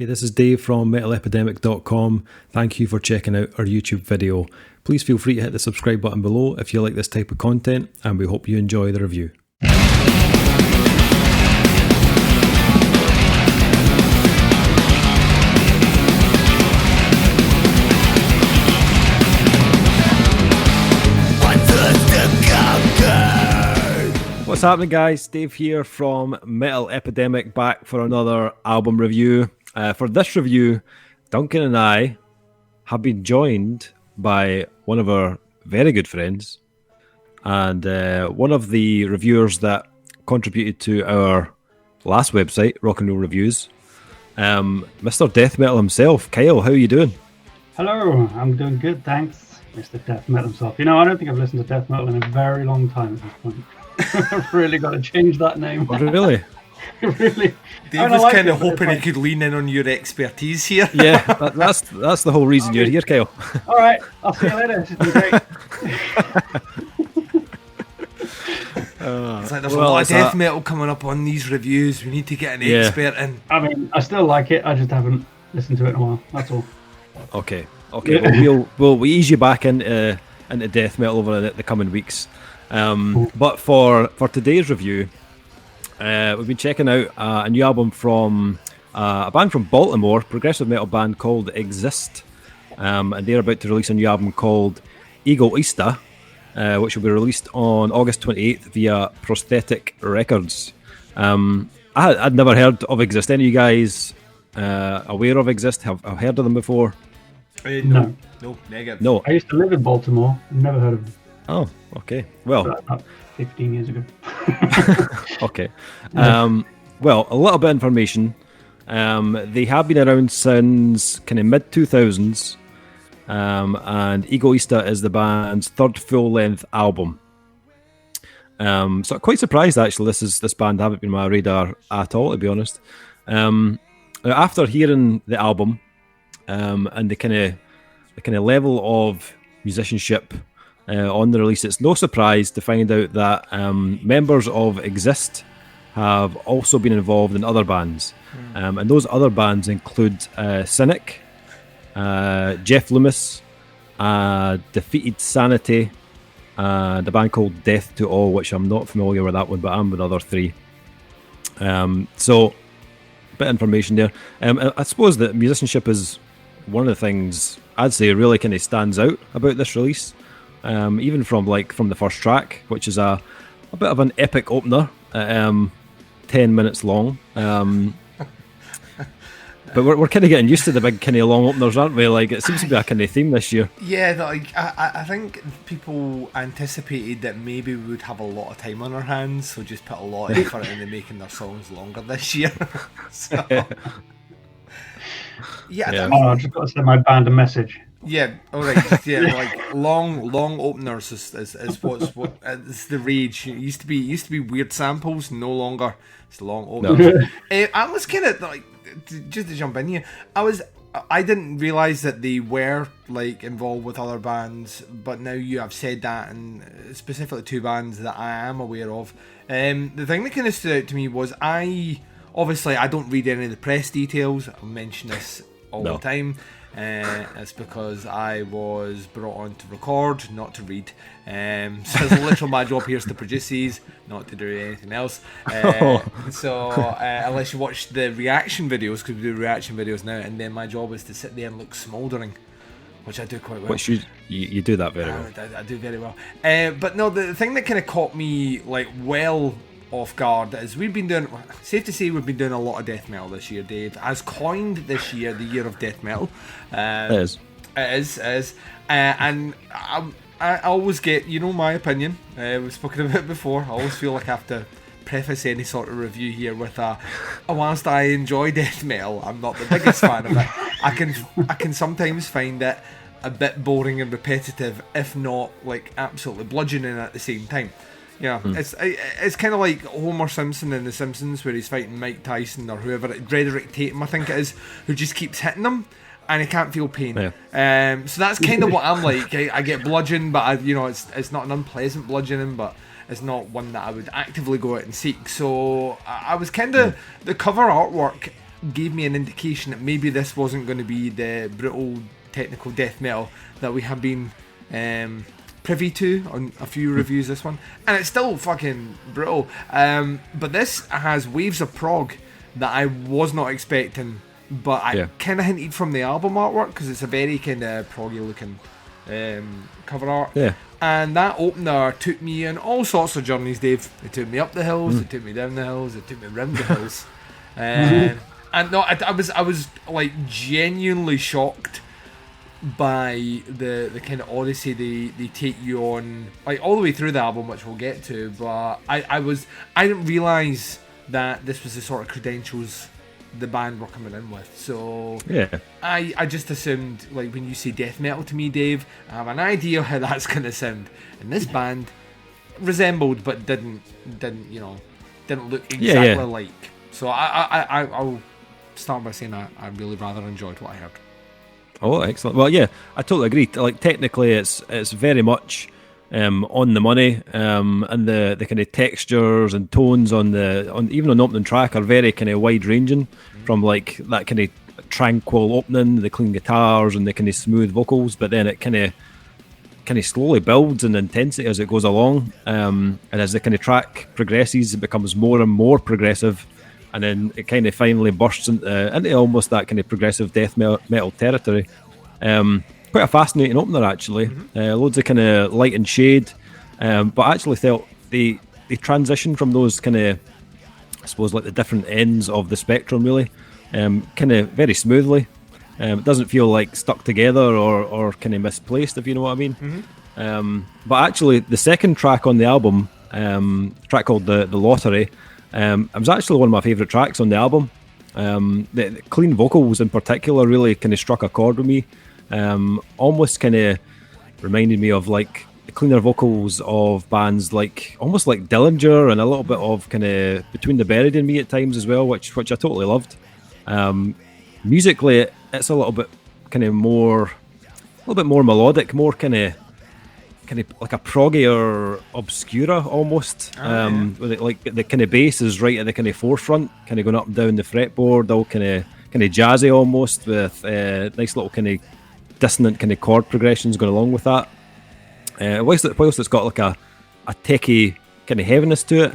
Hey, this is Dave from metalepidemic.com. Thank you for checking out our YouTube video. Please feel free to hit the subscribe button below if you like this type of content, and we hope you enjoy the review. What's happening, guys? Dave here from Metal Epidemic, back for another album review. For this review, Duncan and I have been joined by one of our very good friends and one of the reviewers that contributed to our last website, Rock and Roll Reviews, Mr. Death Metal himself. Kyle, how are you doing? Hello, I'm doing good, thanks, Mr. Death Metal himself. You know, I don't think I've listened to Death Metal in a very long time at this point. I've really got to change that name. Oh, really? Really? Dave was kind of hoping he could lean in on your expertise here. Yeah, that's the whole reason you're here, Kyle. All right, I'll see you later. This has been great. It's like there's a lot of death metal coming up on these reviews. We need to get an expert in. I mean, I still like it. I just haven't listened to it in a while. That's all. Okay. Well, we'll ease you back into death metal over the coming weeks. But for today's review, we've been checking out a new album from a band from Baltimore, progressive metal band called Exist, and they're about to release a new album called Egoiista, which will be released on August 28th via Prosthetic Records. I'd never heard of Exist. Any of you guys aware of Exist? Have heard of them before? No, negative. No. I used to live in Baltimore. Never heard of them. Oh, okay. Well, about 15 years ago. okay. Well, a little bit of information. They have been around since kind of mid-2000s, and Egoiista is the band's third full-length album. So I'm quite surprised, actually, this band haven't been on my radar at all, to be honest. After hearing the album and the kind of level of musicianship on the release, it's no surprise to find out that members of Exist have also been involved in other bands. And those other bands include Cynic, Jeff Loomis, Defeated Sanity, and a band called Death to All, which I'm not familiar with that one, but I'm with the other three. So, a bit of information there. I suppose that musicianship is one of the things I'd say really kind of stands out about this release. Even from the first track, which is a bit of an epic opener, 10 minutes long. But we're kind of getting used to the big kind of long openers, aren't we? Like, it seems to be a kind of theme this year. Yeah, I think people anticipated that maybe we would have a lot of time on our hands, so just put a lot of effort into making their songs longer this year. So, yeah. I've just got to send my band a message. Yeah, all right. Yeah, like long openers is what it's the rage. It used to be weird samples, no longer. It's long openers. No. I was kind of like, just to jump in here, I didn't realize that they were like involved with other bands, but now you have said that, and specifically two bands that I am aware of. The thing that kind of stood out to me was I don't read any of the press details. I mention this all the time. It's because I was brought on to record, not to read. So it's literally my job here is to produce these, not to do anything else. So unless you watch the reaction videos, because we do reaction videos now, and then my job is to sit there and look smouldering, which I do quite well. Which you do that very well. I do very well. But no, the thing that kind of caught me like well off guard is safe to say we've been doing a lot of death metal this year, Dave. As coined this year, the year of death metal. It is. And I always get, my opinion. We've spoken about it before. I always feel like I have to preface any sort of review here with whilst I enjoy death metal, I'm not the biggest fan of it. I can sometimes find it a bit boring and repetitive, if not like absolutely bludgeoning at the same time. Yeah, it's kind of like Homer Simpson in The Simpsons, where he's fighting Mike Tyson or whoever, Rederick Tatum I think it is, who just keeps hitting him and he can't feel pain. Yeah. So that's kind of what I'm like. I get bludgeoned, but it's not an unpleasant bludgeoning, but it's not one that I would actively go out and seek. So I was kind of the cover artwork gave me an indication that maybe this wasn't going to be the brutal technical death metal that we have been privy to on a few reviews. This one, and it's still fucking brutal, but this has waves of prog that I was not expecting, but I kind of hinted from the album artwork, because it's a very kind of proggy looking cover art. Yeah. And that opener took me on all sorts of journeys, Dave. It took me up the hills, it took me down the hills, it took me around the hills. And no, I was like genuinely shocked by the kind of odyssey they take you on, like all the way through the album, which we'll get to. But I didn't realise that this was the sort of credentials the band were coming in with. So I just assumed, like, when you say death metal to me, Dave, I have an idea how that's gonna sound. And this band resembled but didn't look exactly like. So I'll start by saying I really rather enjoyed what I heard. Oh, excellent. Well, yeah, I totally agree. Like, technically it's very much on the money, and the kind of textures and tones on even on the opening track are very kind of wide ranging, from like that kind of tranquil opening, the clean guitars and the kind of smooth vocals, but then it kind of slowly builds in intensity as it goes along, and as the kind of track progresses, it becomes more and more progressive, and then it kind of finally bursts into almost that kind of progressive death metal territory. Quite a fascinating opener, actually. Loads of kind of light and shade, but I actually felt they transition from those kind of, I suppose, like the different ends of the spectrum, really, kind of very smoothly. It doesn't feel like stuck together or kind of misplaced, if you know what I mean. But actually, the second track on the album, track called The Lottery, it was actually one of my favourite tracks on the album. The clean vocals in particular really kind of struck a chord with me. Almost kind of reminded me of like the cleaner vocals of bands like almost like Dillinger, and a little bit of kind of Between the Buried and Me at times as well, which I totally loved. Musically, it's a little bit more melodic, more kind of like a proggier Obscura almost. With it, like the kind of bass is right at the kind of forefront, kind of going up and down the fretboard, all kind of jazzy almost, with nice little kind of dissonant kind of chord progressions going along with that. Whilst it's got like a techie kind of heaviness to it,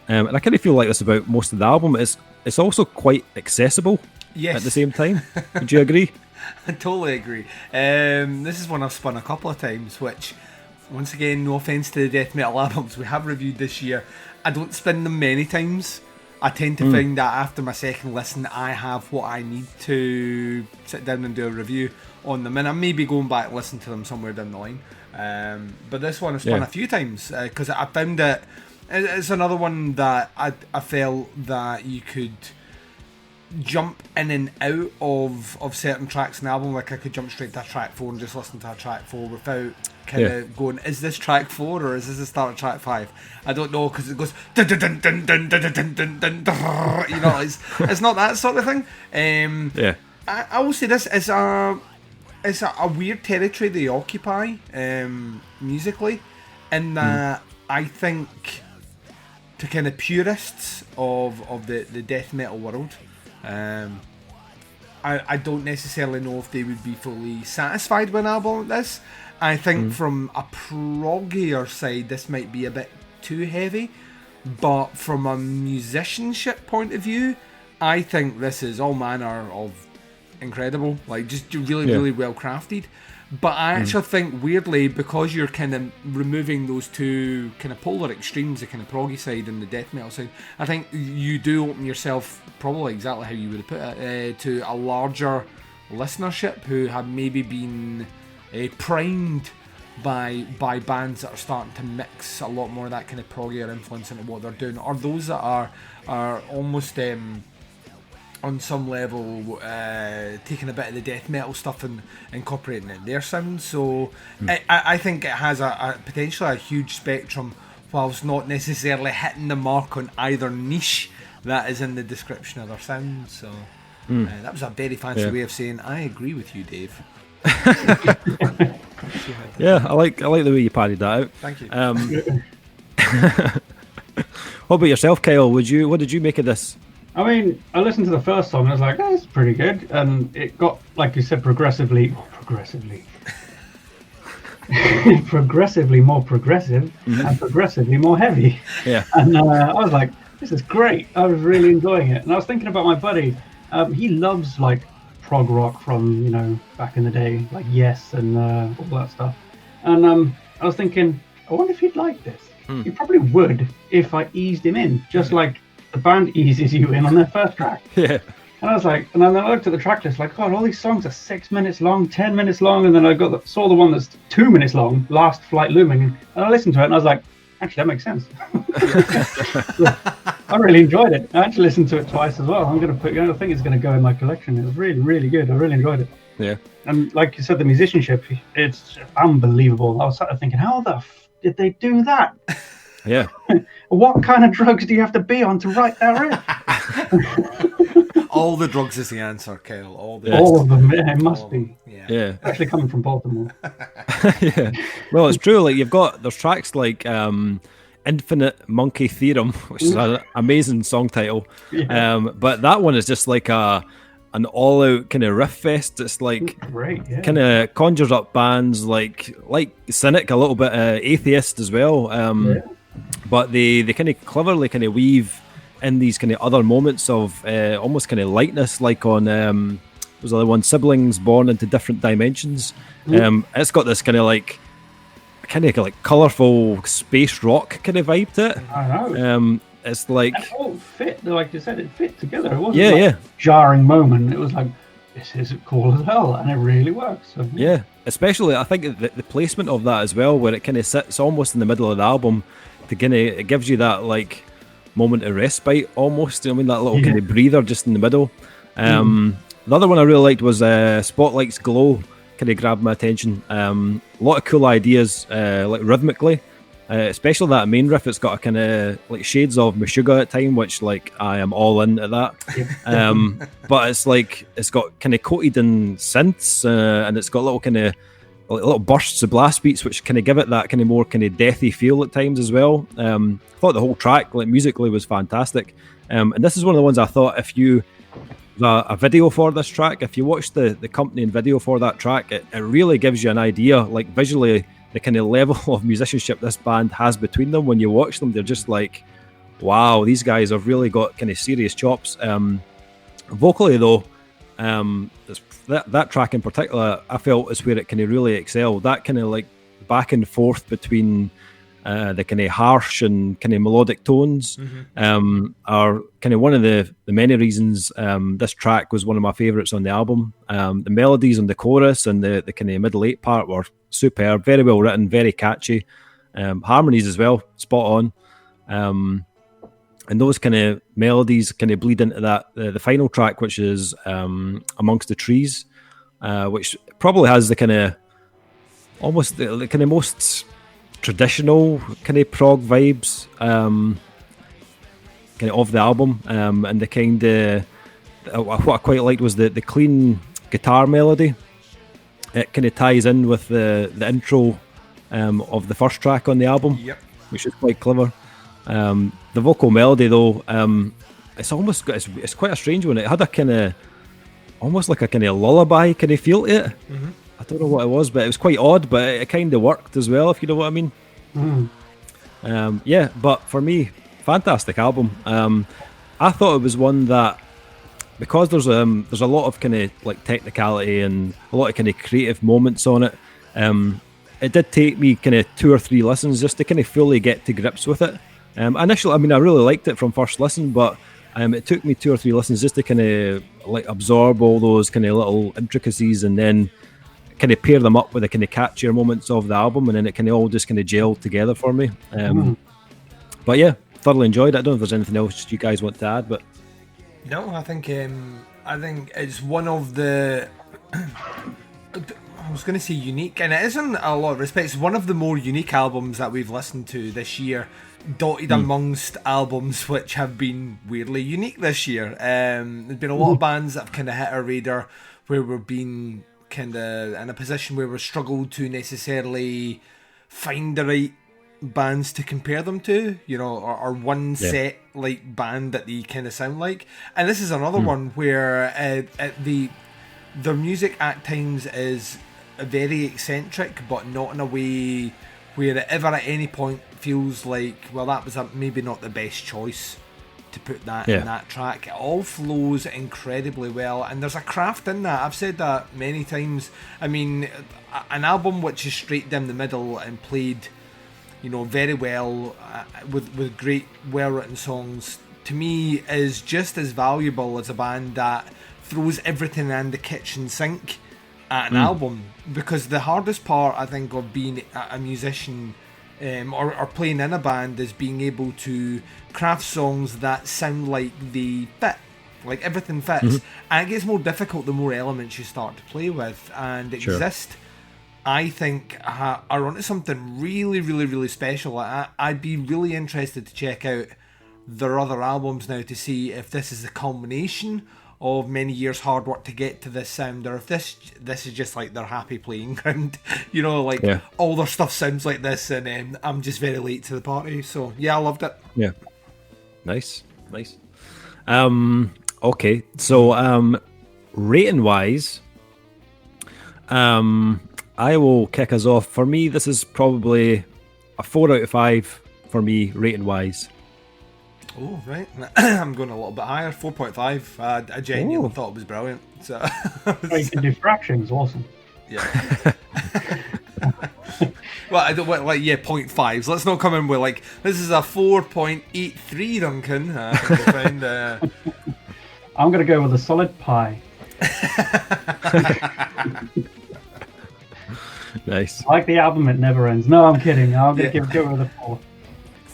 and I kind of feel like this about most of the album. It's also quite accessible. Yes. At the same time. Would you agree? I totally agree. This is one I've spun a couple of times, which, once again, no offence to the death metal albums we have reviewed this year, I don't spin them many times. I tend to find that after my second listen, I have what I need to sit down and do a review on them, and I may be going back and listen to them somewhere down the line. But this one I've spun a few times, because I found that it's another one that I felt that you could jump in and out of certain tracks in the album. Like, I could jump straight to track 4 and just listen to track 4 without kind of going, is this track 4 or is this the start of track 5? I don't know, because it goes dun, dun, dun, dun, dun, dun, dun, dun, dun, dun, you know, it's not that sort of thing. I will say this is a weird territory they occupy musically, in that I think, to kind of purists of the death metal world, I don't necessarily know if they would be fully satisfied with an album like this. I think from a proggier side, this might be a bit too heavy, but from a musicianship point of view, I think this is all manner of incredible, like just really well crafted. But I actually think, weirdly, because you're kind of removing those two kind of polar extremes, the kind of proggy side and the death metal side, I think you do open yourself, probably exactly how you would have put it, to a larger listenership who have maybe been primed by bands that are starting to mix a lot more of that kind of proggier influence into what they're doing, or those that are almost on some level taking a bit of the death metal stuff and incorporating it in their sound. So I think it has a potentially a huge spectrum, whilst not necessarily hitting the mark on either niche that is in the description of their sound. So that was a very fancy way of saying I agree with you, Dave. I like the way you padded that out. Thank you. What about yourself, Kyle? What did you make of this? I mean, I listened to the first song and I was like, oh, it's pretty good. And it got, like you said, progressively progressively more progressive and progressively more heavy. Yeah. And I was like, this is great. I was really enjoying it. And I was thinking about my buddy. He loves like prog rock from, you know, back in the day, like Yes and all that stuff. And I was thinking, I wonder if he'd like this. He probably would if I eased him in, just like the band eases you in on their first track. Yeah. And I was like, and then I looked at the track list, like, God, all these songs are 6 minutes long, 10 minutes long, and then I saw the one that's 2 minutes long, Last Flight Looming, and I listened to it, and I was like, actually, that makes sense. I really enjoyed it. I actually listened to it twice as well. I think it's going to go in my collection. It was really, really good. I really enjoyed it. Yeah. And like you said, the musicianship, it's unbelievable. I was sort of thinking, how the did they do that? Yeah. What kind of drugs do you have to be on to write that riff? All the drugs is the answer, Kyle. All of them. Yeah, it must be. Yeah. Actually coming from Baltimore. Yeah. Well, it's true. Like there's tracks like Infinite Monkey Theorem, which is an amazing song title. Yeah. But that one is just like an all-out kind of riff fest. It's like great, yeah. Kind of conjures up bands like Cynic, a little bit Atheist as well. But they kind of cleverly kind of weave in these kind of other moments of almost kind of lightness, like on was the other one, Siblings Born into Different Dimensions. It's got this kind of like colourful space rock kind of vibe to it. I know. It's like it all fit, like you said, it fit together. It wasn't a jarring moment. It was like, this is cool as hell, and it really works. So. Yeah, especially I think the placement of that as well, where it kind of sits almost in the middle of the album, it gives you that like moment of respite almost. I mean, that little kind of breather just in the middle. The other one I really liked was Spotlight's Glow. Kind of grabbed my attention. A lot of cool ideas, like rhythmically, especially that main riff. It's got a kind of like shades of Meshuggah at time, which like I am all in at that. But it's got kind of coated in synths, and it's got little kind of little bursts of blast beats, which kind of give it that kind of more kind of deathy feel at times as well. I thought the whole track, like musically, was fantastic. And this is one of the ones I thought if you a video for this track, if you watch the accompanying video for that track, it really gives you an idea, like visually, the kind of level of musicianship this band has between them. When you watch them, they're just like, wow, these guys have really got kind of serious chops. Vocally though, that track in particular, I felt is where it kind of really excelled. That kind of like back and forth between the kind of harsh and kind of melodic tones are kind of one of the many reasons this track was one of my favourites on the album. The melodies on the chorus and the kind of middle eight part were superb, very well written, very catchy. Harmonies as well, spot on. And those kind of melodies kind of bleed into that the final track, which is Amongst the Trees, which probably has the kind of almost the kind of most traditional kind of prog vibes kind of the album, and the kind of what I quite liked was the clean guitar melody. It kind of ties in with the intro of the first track on the album, which is quite clever. The vocal melody though, it's quite a strange one. It had a kind of almost like a kind of lullaby kind of feel to it. I don't know what it was, but it was quite odd, but it kind of worked as well, if you know what I mean. But for me, fantastic album. I thought it was one that, because there's a lot of kind of like technicality and a lot of kind of creative moments on it, it did take me kind of 2 or 3 listens just to kind of fully get to grips with it. Initially, I mean, I really liked it from first listen, but it took me 2 or 3 listens just to kind of like absorb all those kind of little intricacies and then kind of pair them up with the kind of catchier moments of the album, and then it kind of all just kind of gelled together for me. But yeah, thoroughly enjoyed it. I don't know if there's anything else you guys want to add, but no, I think it's one of the I was going to say unique, and it is in a lot of respects one of the more unique albums that we've listened to this year, dotted amongst albums which have been weirdly unique this year. There's been a lot of bands that have kind of hit our radar where we've been kind of in a position where we've struggled to necessarily find the right bands to compare them to, or one set like band that they kind of sound like. And this is another one where their music at times is very eccentric, but not in a way where it ever at any point feels like, well, that was maybe not the best choice to put that in that track. It all flows incredibly well, and there's a craft in that. I've said that many times. I mean, an album which is straight down the middle and played, very well, with great well-written songs, to me is just as valuable as a band that throws everything in the kitchen sink at an album. Because the hardest part, I think, of being a musician or playing in a band is being able to craft songs that sound like they fit, like everything fits. And it gets more difficult the more elements you start to play with. And Exist, I think, are onto something really, really, really special. I'd be really interested to check out their other albums now to see if this is a culmination of many years hard work to get to this sound, or if this is just like their happy playing ground. All their stuff sounds like this, and I'm just very late to the party. So I loved it. Yeah, nice. Okay, so rating wise, I will kick us off. For me, this is probably a 4 out of 5 for me, rating wise. Oh, right. I'm going a little bit higher, 4.5. I genuinely thought it was brilliant. So you can do fractions, awesome. Yeah. Well, I don't want 0.5s. Let's not come in with this is a 4.83, Duncan. I'm going to go with a solid pie. Nice. I like the album, it never ends. No, I'm kidding. I'm going to go with a 4.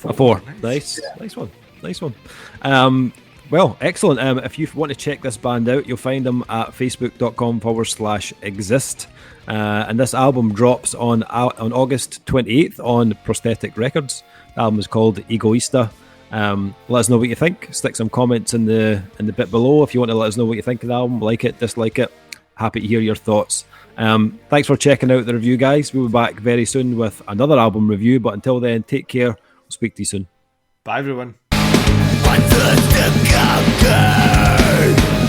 A 4. Nice. Nice one. Well, excellent. If you want to check this band out, you'll find them at facebook.com/exist. And this album drops on August 28th on Prosthetic Records. The album is called Egoiista. Let us know what you think. Stick some comments in the bit below if you want to let us know what you think of the album. Like it, dislike it. Happy to hear your thoughts. Thanks for checking out the review, guys. We'll be back very soon with another album review. But until then, take care. We'll speak to you soon. Bye, everyone. What's the conquer?